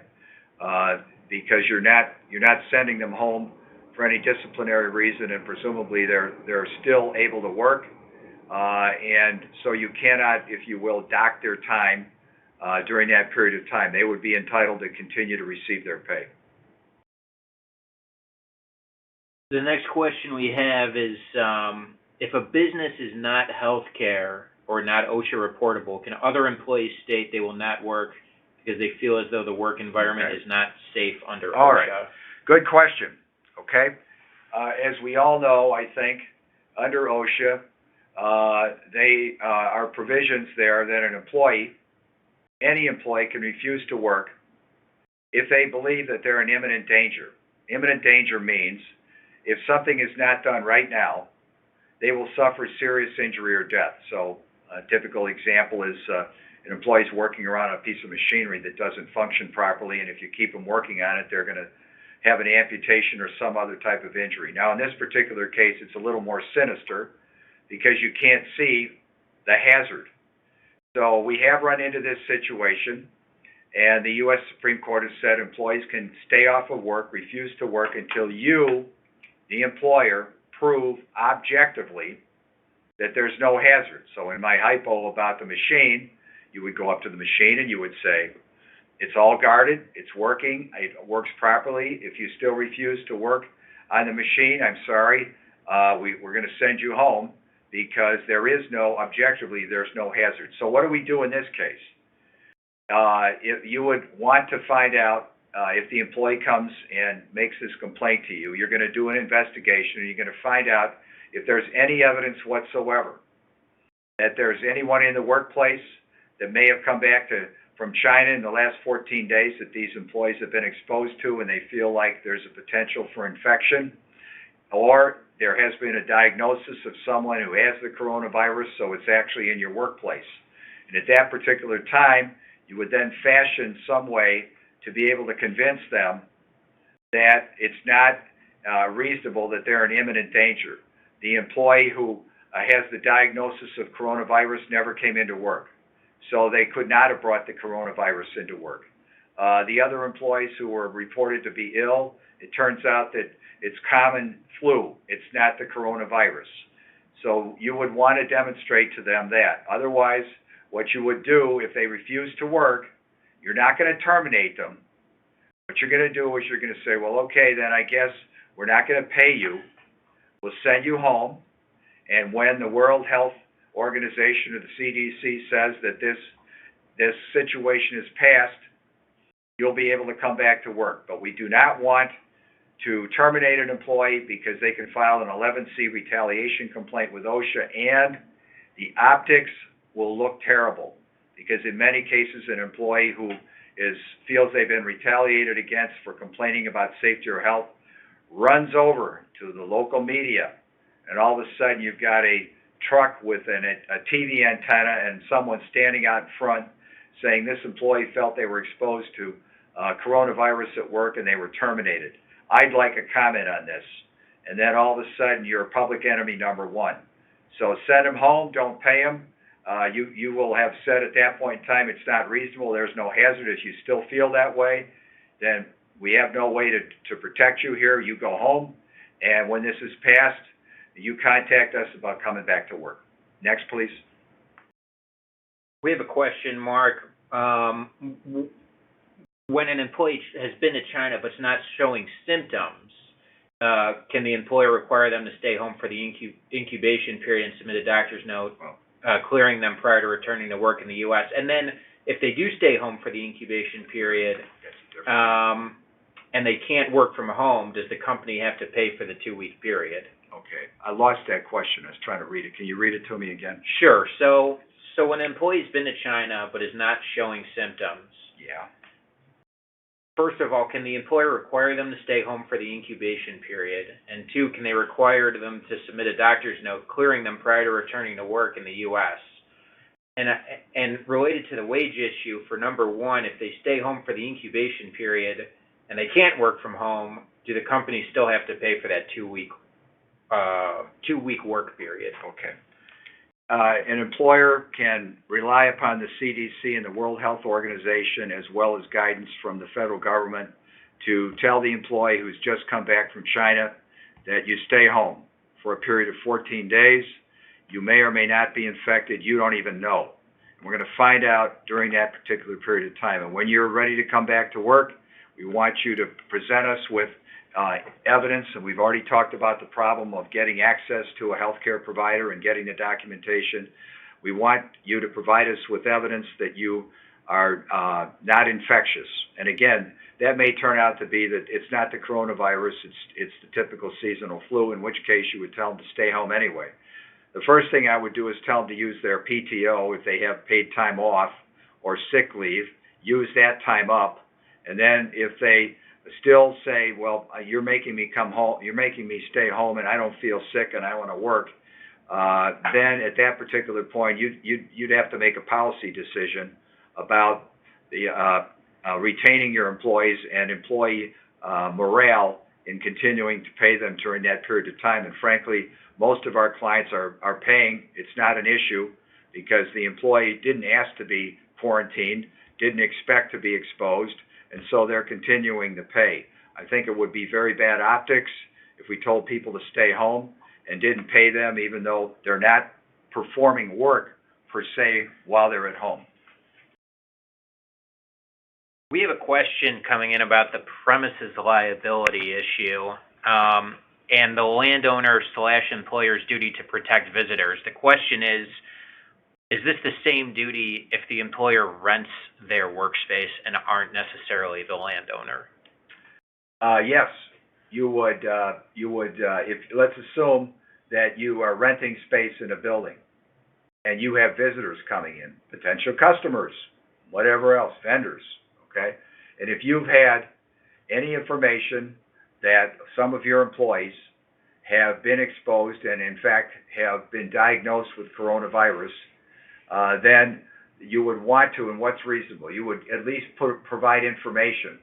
because you're not sending them home for any disciplinary reason, and presumably they're still able to work, and so you cannot, if you will, dock their time during that period of time. They would be entitled to continue to receive their pay. The next question we have is, if a business is not healthcare or not OSHA reportable, can other employees state they will not work because they feel as though the work environment is not safe under OSHA? All right. Good question. Okay. As we all know, I think, under OSHA, they are provisions there that an employee, any employee, can refuse to work if they believe that they're in imminent danger. Imminent danger means if something is not done right now, they will suffer serious injury or death. So a typical example is an employee's working around a piece of machinery that doesn't function properly, and if you keep them working on it, they're going to have an amputation or some other type of injury. Now, in this particular case, it's a little more sinister because you can't see the hazard. So we have run into this situation, and the U.S. Supreme Court has said employees can stay off of work, refuse to work until you, the employer, prove objectively that there's no hazard. So in my hypo about the machine, you would go up to the machine and you would say, it's all guarded, it's working, it works properly. If you still refuse to work on the machine, I'm sorry, we're going to send you home, because there is no, objectively, there's no hazard. So what do we do in this case? If you would want to find out if the employee comes and makes this complaint to you, you're going to do an investigation, and you're going to find out if there's any evidence whatsoever that there's anyone in the workplace that may have come back from China in the last 14 days that these employees have been exposed to, and they feel like there's a potential for infection, or there has been a diagnosis of someone who has the coronavirus, so it's actually in your workplace. And at that particular time, you would then fashion some way to be able to convince them that it's not reasonable that they're in imminent danger. The employee who has the diagnosis of coronavirus never came into work, so they could not have brought the coronavirus into work. The other employees who were reported to be ill, it turns out that it's common flu. It's not the coronavirus. So you would want to demonstrate to them that. Otherwise, what you would do if they refuse to work, you're not going to terminate them. What you're going to do is you're going to say, well, okay, then I guess we're not going to pay you. We'll send you home. And when the World Health Organization or the CDC says that this situation is passed, you'll be able to come back to work. But we do not want to terminate an employee because they can file an 11C retaliation complaint with OSHA, and the optics will look terrible, because in many cases an employee who feels they've been retaliated against for complaining about safety or health runs over to the local media, and all of a sudden you've got a truck with a TV antenna and someone standing out in front saying this employee felt they were exposed to coronavirus at work and they were terminated. I'd like a comment on this. And then all of a sudden, you're public enemy number one. So send them home, don't pay them. You will have said at that point in time, it's not reasonable, there's no hazard. If you still feel that way, then we have no way to protect you here. You go home, and when this is passed, you contact us about coming back to work. Next, please. We have a question, Mark. When an employee has been to China but is not showing symptoms, can the employer require them to stay home for the incubation period and submit a doctor's note, clearing them prior to returning to work in the U.S.? And then if they do stay home for the incubation period and they can't work from home, does the company have to pay for the 2-week period? Okay. I lost that question. I was trying to read it. Can you read it to me again? Sure. So when an employee's been to China but is not showing symptoms, first of all, can the employer require them to stay home for the incubation period? And 2, can they require them to submit a doctor's note clearing them prior to returning to work in the U.S.? And related to the wage issue, for number one, if they stay home for the incubation period and they can't work from home, do the companies still have to pay for that 2-week work period? Okay. An employer can rely upon the CDC and the World Health Organization, as well as guidance from the federal government, to tell the employee who's just come back from China that you stay home for a period of 14 days. You may or may not be infected. You don't even know. And we're going to find out during that particular period of time. And when you're ready to come back to work, we want you to present us with evidence, and we've already talked about the problem of getting access to a healthcare provider and getting the documentation. We want you to provide us with evidence that you are not infectious. And again, that may turn out to be that it's not the coronavirus, it's the typical seasonal flu, in which case you would tell them to stay home anyway. The first thing I would do is tell them to use their PTO if they have paid time off or sick leave, use that time up, and then if they still say, well, you're making me come home, you're making me stay home, and I don't feel sick and I want to work, then at that particular point, you'd have to make a policy decision about the retaining your employees and employee morale in continuing to pay them during that period of time. And frankly, most of our clients are paying. It's not an issue because the employee didn't ask to be quarantined, didn't expect to be exposed, and so they're continuing to pay. I think it would be very bad optics if we told people to stay home and didn't pay them even though they're not performing work per se while they're at home. We have a question coming in about the premises liability issue and the landowner/employer's duty to protect visitors. The question is this the same duty if the employer rents their workspace and aren't necessarily the landowner? Yes, you would. If let's assume that you are renting space in a building and you have visitors coming in, potential customers, whatever else, vendors. Okay, and if you've had any information that some of your employees have been exposed and in fact have been diagnosed with coronavirus, then you would want to, and what's reasonable, you would at least provide information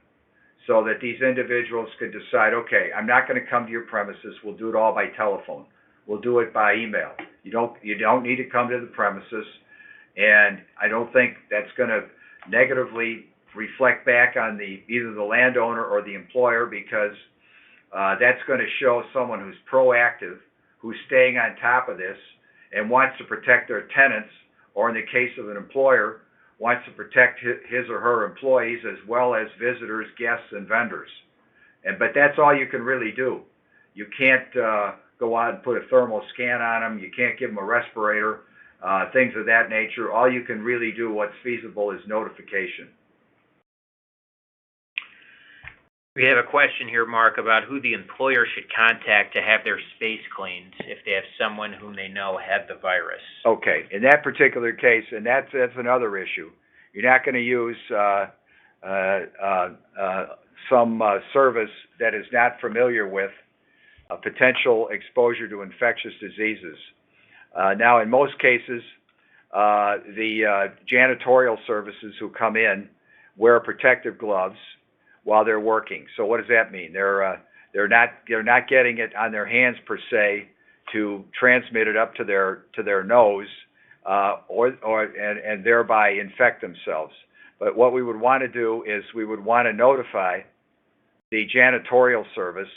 so that these individuals could decide, okay, I'm not going to come to your premises, we'll do it all by telephone, we'll do it by email. You don't need to come to the premises, and I don't think that's going to negatively reflect back on either the landowner or the employer, because that's going to show someone who's proactive, who's staying on top of this and wants to protect their tenants, or in the case of an employer, wants to protect his or her employees as well as visitors, guests, and vendors. But that's all you can really do. You can't go out and put a thermal scan on them. You can't give them a respirator, things of that nature. All you can really do, what's feasible, is notification. We have a question here, Mark, about who the employer should contact to have their space cleaned if they have someone whom they know had the virus. Okay, in that particular case, and that's another issue. You're not going to use some service that is not familiar with a potential exposure to infectious diseases. Now, in most cases, the janitorial services who come in wear protective gloves while they're working. So what does that mean? They're not getting it on their hands per se to transmit it up to their nose and thereby infect themselves. But what we would want to do is we would want to notify the janitorial service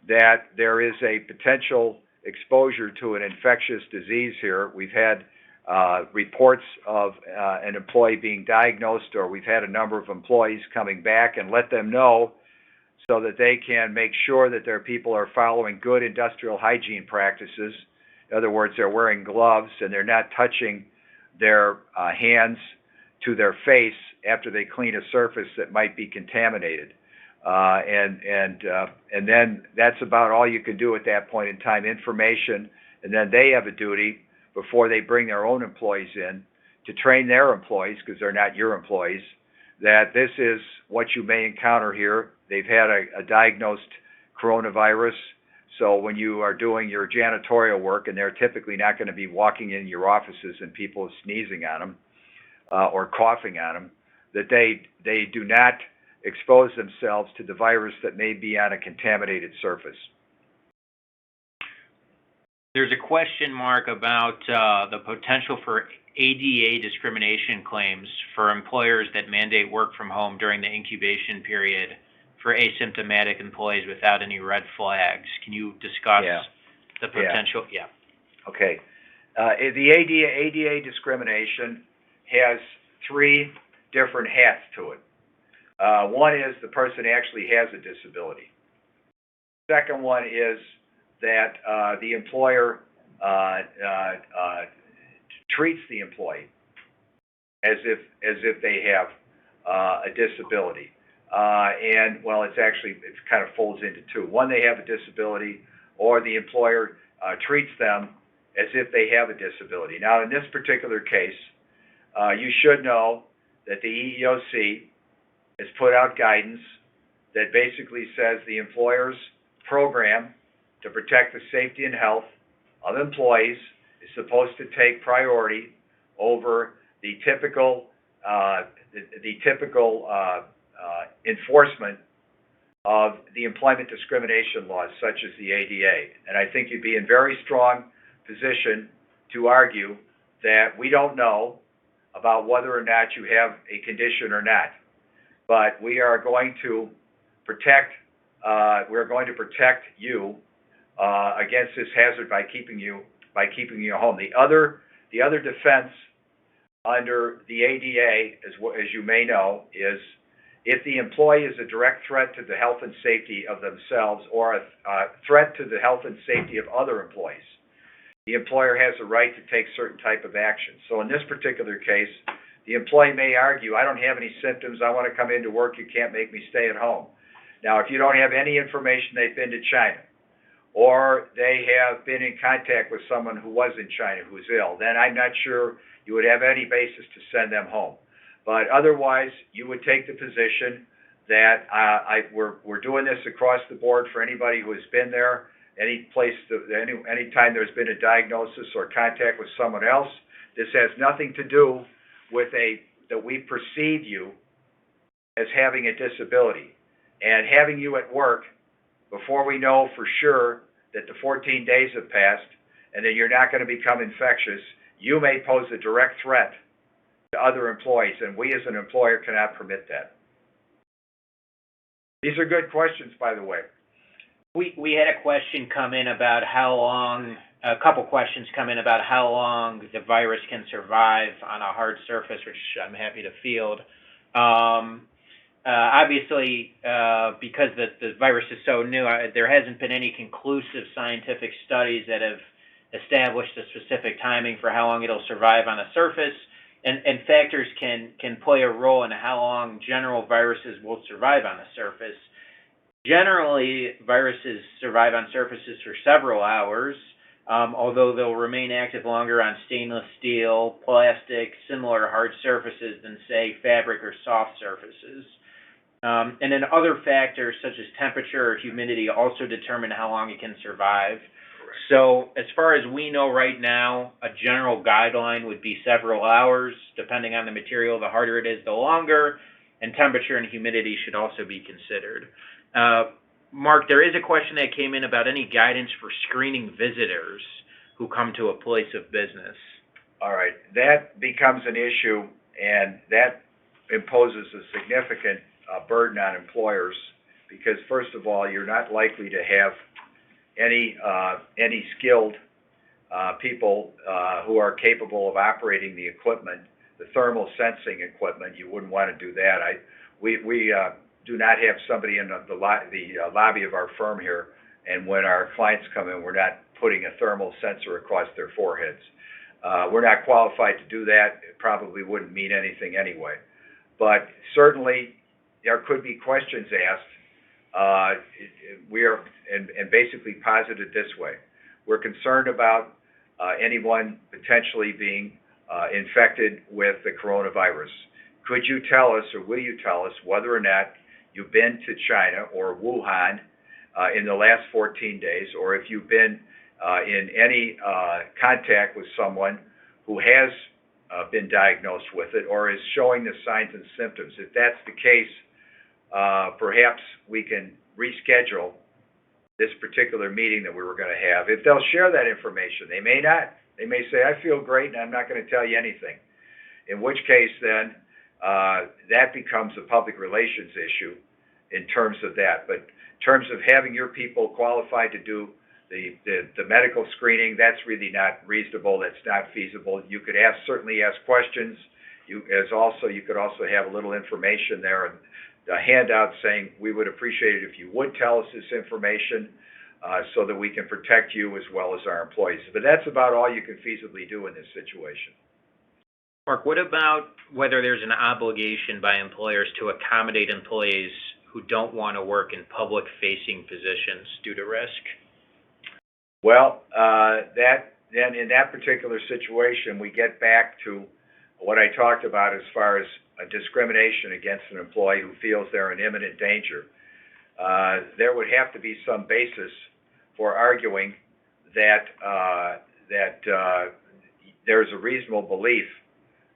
that there is a potential exposure to an infectious disease here. We've had reports of an employee being diagnosed, or we've had a number of employees coming back, and let them know so that they can make sure that their people are following good industrial hygiene practices. In other words, they're wearing gloves and they're not touching their hands to their face after they clean a surface that might be contaminated. And then that's about all you can do at that point in time, information, and then they have a duty before they bring their own employees in to train their employees, because they're not your employees, that this is what you may encounter here. They've had a diagnosed coronavirus. So when you are doing your janitorial work, and they're typically not going to be walking in your offices and people sneezing on them or coughing on them, that they do not expose themselves to the virus that may be on a contaminated surface. There's a question mark about the potential for ADA discrimination claims for employers that mandate work from home during the incubation period for asymptomatic employees without any red flags. Can you discuss the potential? Yeah. Okay. The ADA discrimination has three different hats to it. One is the person actually has a disability. Second one is that the employer treats the employee as if they have a disability. And well, it kind of folds into two. One, they have a disability, or the employer treats them as if they have a disability. Now, in this particular case, you should know that the EEOC has put out guidance that basically says the employer's program to protect the safety and health of employees is supposed to take priority over the typical enforcement of the employment discrimination laws, such as the ADA. And I think you'd be in very strong position to argue that we don't know about whether or not you have a condition or not, but we are going to protect you against this hazard by keeping you home. The other defense under the ADA, as you may know, is if the employee is a direct threat to the health and safety of themselves or a threat to the health and safety of other employees, the employer has a right to take certain type of action. So in this particular case, the employee may argue, I don't have any symptoms, I want to come into work, you can't make me stay at home. Now, if you don't have any information they've been to China, or they have been in contact with someone who was in China who's ill, then I'm not sure you would have any basis to send them home. But otherwise, you would take the position that we're doing this across the board for anybody who has been there, any time there's been a diagnosis or contact with someone else. This has nothing to do with that we perceive you as having a disability. And having you at work before we know for sure that the 14 days have passed and that you're not going to become infectious, you may pose a direct threat to other employees, and we as an employer cannot permit that. These are good questions, by the way. We had a question come in about how long, a couple questions come in about how long the virus can survive on a hard surface, which I'm happy to field. Obviously, because the virus is so new, there hasn't been any conclusive scientific studies that have established a specific timing for how long it'll survive on a surface, and factors can play a role in how long general viruses will survive on a surface. Generally, viruses survive on surfaces for several hours, although they'll remain active longer on stainless steel, plastic, similar hard surfaces than, say, fabric or soft surfaces. And then other factors such as temperature or humidity also determine how long it can survive. Correct. So as far as we know right now, a general guideline would be several hours. Depending on the material, the harder it is, the longer. And temperature and humidity should also be considered. Mark, there is a question that came in about any guidance for screening visitors who come to a place of business. All right. That becomes an issue, and that imposes a significant burden on employers because, first of all, you're not likely to have any skilled people who are capable of operating the equipment, the thermal sensing equipment. You wouldn't want to do that. We do not have somebody in the lobby of our firm here, and when our clients come in, we're not putting a thermal sensor across their foreheads. We're not qualified to do that. It probably wouldn't mean anything anyway. But certainly, there could be questions asked. We are, and basically posited this way. We're concerned about anyone potentially being infected with the coronavirus. Could you tell us, or will you tell us, whether or not you've been to China or Wuhan in the last 14 days, or if you've been in any contact with someone who has been diagnosed with it or is showing the signs and symptoms. If that's the case, perhaps we can reschedule this particular meeting that we were going to have. If they'll share that information, they may not. They may say, I feel great and I'm not going to tell you anything. In which case then, that becomes a public relations issue in terms of that. But in terms of having your people qualified to do the medical screening, that's really not reasonable. That's not feasible. You could certainly ask questions. You could also have a little information there and a handout saying we would appreciate it if you would tell us this information so that we can protect you as well as our employees. But that's about all you can feasibly do in this situation. Mark, what about whether there's an obligation by employers to accommodate employees who don't want to work in public-facing positions due to risk? Well, then in that particular situation, we get back to what I talked about as far as a discrimination against an employee who feels they're in imminent danger. There would have to be some basis for arguing that there's a reasonable belief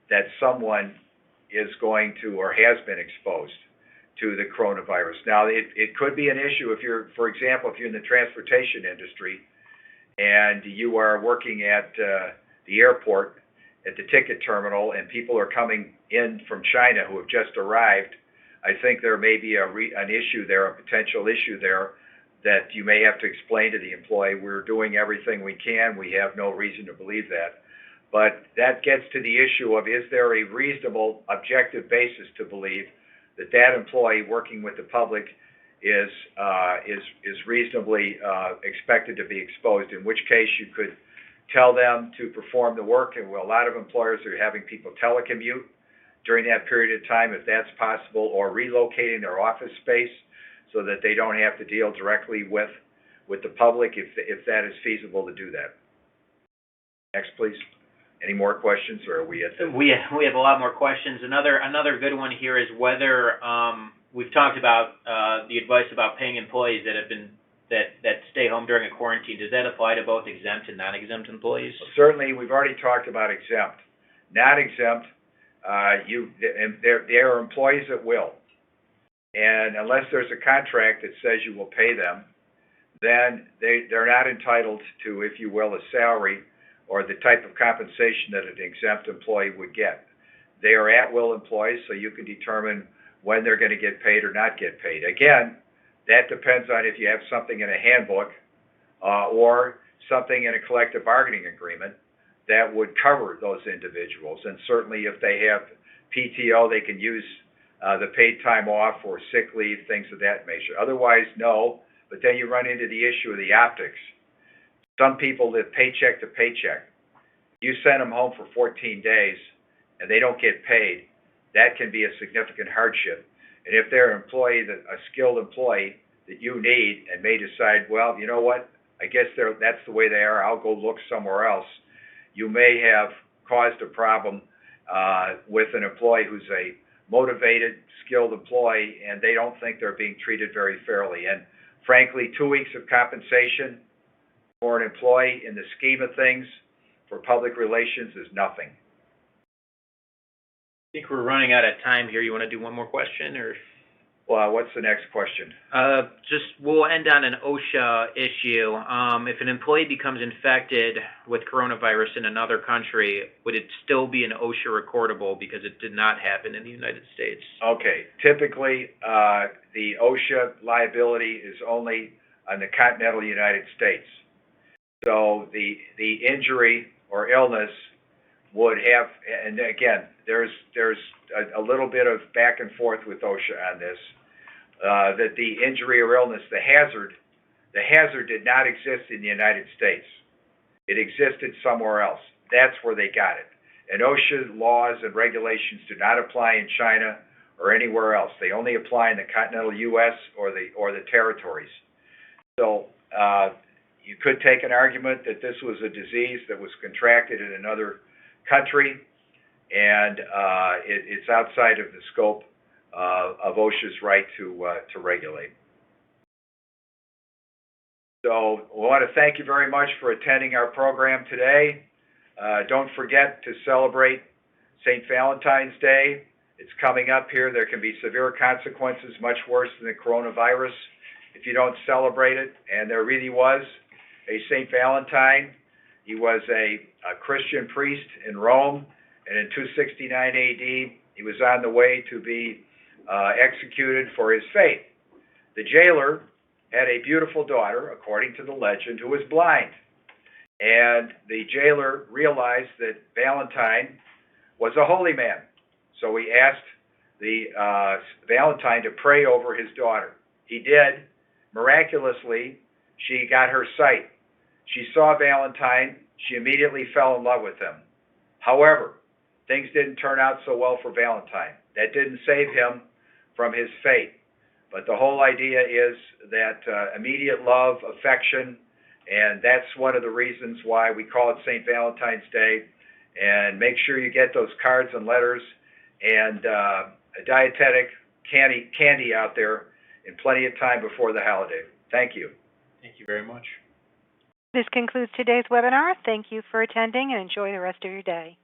that someone is going to or has been exposed to the coronavirus. Now, it could be an issue if you're, for example, if you're in the transportation industry and you are working at the airport, at the ticket terminal, and people are coming in from China who have just arrived. I think there may be an issue there, a potential issue there, that you may have to explain to the employee, we're doing everything we can, we have no reason to believe that. But that gets to the issue of, is there a reasonable, objective basis to believe that that employee working with the public is reasonably expected to be exposed, in which case you could tell them to perform the work, and a lot of employers are having people telecommute during that period of time, if that's possible, or relocating their office space so that they don't have to deal directly with the public, if that is feasible to do that. Next, please. Any more questions, or are we at the... We have a lot more questions. Another good one here is whether we've talked about the advice about paying employees that stay home during a quarantine. Does that apply to both exempt and non-exempt employees? Well, certainly, we've already talked about exempt. Non-exempt, there are employees at will, and unless there's a contract that says you will pay them, then they're not entitled to, if you will, a salary or the type of compensation that an exempt employee would get. They are at-will employees, so you can determine when they're going to get paid or not get paid. Again, that depends on if you have something in a handbook or something in a collective bargaining agreement that would cover those individuals. And certainly if they have PTO, they can use the paid time off or sick leave, things of that nature. Otherwise, no. But then you run into the issue of the optics. Some people live paycheck to paycheck. You send them home for 14 days and they don't get paid, that can be a significant hardship. And if they're a skilled employee that you need and may decide, well, you know what, I guess that's the way they are, I'll go look somewhere else, you may have caused a problem with an employee who's a motivated, skilled employee, and they don't think they're being treated very fairly. And frankly, 2 weeks of compensation for an employee in the scheme of things for public relations is nothing. I think we're running out of time here. You want to do one more question, or? Well, what's the next question? We'll end on an OSHA issue. If an employee becomes infected with coronavirus in another country, would it still be an OSHA recordable because it did not happen in the United States? Okay. Typically, the OSHA liability is only on the continental United States. So the injury or illness would have, and again, there's a little bit of back and forth with OSHA on this, that the injury or illness, the hazard did not exist in the United States. It existed somewhere else. That's where they got it. And OSHA laws and regulations do not apply in China or anywhere else. They only apply in the continental U.S. or the territories. So you could take an argument that this was a disease that was contracted in another country, and it's outside of the scope of OSHA's right to regulate. So we want to thank you very much for attending our program today. Don't forget to celebrate St. Valentine's Day. It's coming up here. There can be severe consequences, much worse than the coronavirus, if you don't celebrate it. And there really was a St. Valentine. He was a Christian priest in Rome, and in 269 AD, he was on the way to be executed for his faith. The jailer had a beautiful daughter, according to the legend, who was blind. And the jailer realized that Valentine was a holy man. So he asked the Valentine to pray over his daughter. He did. Miraculously, she got her sight. She saw Valentine. She immediately fell in love with him. However, things didn't turn out so well for Valentine. That didn't save him from his fate. But the whole idea is that immediate love, affection, and that's one of the reasons why we call it St. Valentine's Day. And make sure you get those cards and letters and a dietetic candy out there in plenty of time before the holiday. Thank you. Thank you very much. This concludes today's webinar. Thank you for attending and enjoy the rest of your day.